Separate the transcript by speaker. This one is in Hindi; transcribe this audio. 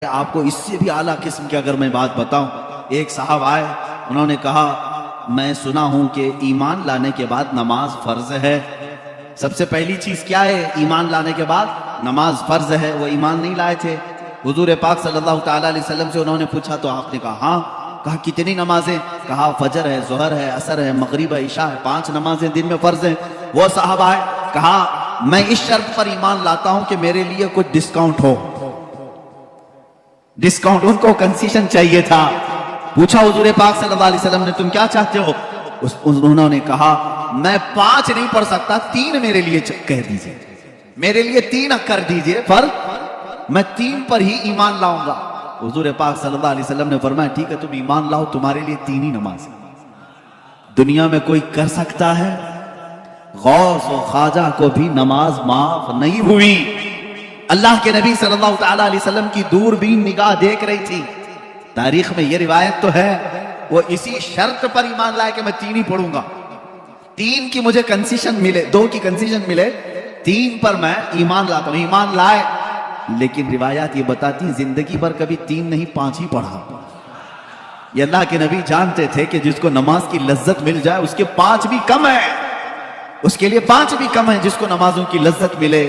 Speaker 1: आपको इससे भी आला किस्म की अगर मैं बात बताऊं, एक साहब आए, उन्होंने कहा मैं सुना हूं कि ईमान लाने के बाद नमाज फर्ज है। सबसे पहली चीज क्या है? ईमान लाने के बाद नमाज फर्ज है। वो ईमान नहीं लाए थे। हुजूर पाक सल्लल्लाहु ताला अलैहि वसल्लम से उन्होंने पूछा तो आपने कहा हाँ। कहा कितनी नमाजें? कहा फजर है, जोहर है, असर है, मगरिब है, इशा है, 5 नमाजें दिन में फर्ज है। वो साहब आए, कहा मैं इस शर्त पर ईमान लाता हूं कि मेरे लिए कुछ डिस्काउंट हो। डिस्काउंट, उनको कंसेशन चाहिए था। पूछा हुजूर पाक सल्लल्लाहु अलैहि वसल्लम ने तुम क्या चाहते हो? उन्होंने कहा मैं 5 नहीं पढ़ सकता, 3 मेरे लिए कह दीजिए, मेरे लिए 3 कर दीजिए, फर्ज मैं 3 पर ही ईमान लाऊंगा। हुजूर पाक सल्लल्लाहु अलैहि वसल्लम ने फरमाया ठीक है तुम ईमान लाओ, तुम्हारे लिए 3 ही नमाज दुनिया में कोई कर सकता है? गौस और ख्वाजा को भी नमाज माफ नहीं हुई। अल्लाह के नबी सल्लल्लाहु ताला अलैहि वसल्लम की दूरबीन निगाह देख रही थी। तारीख में यह रिवायत तो है, वो इसी शर्त पर ईमान लाए कि मैं 3 ही पढ़ूंगा, 3 की मुझे कंसेशन मिले, 2 की कंसेशन मिले, 3 पर मैं ईमान लाता हूं। ईमान लाए, लेकिन रिवायत ये बताती जिंदगी भर कभी 3 नहीं 5 ही पढ़ा। ये अल्लाह के नबी जानते थे कि जिसको नमाज की लज्जत मिल जाए उसके 5 भी कम है, उसके लिए 5 भी कम है जिसको नमाजों की लज्जत मिले।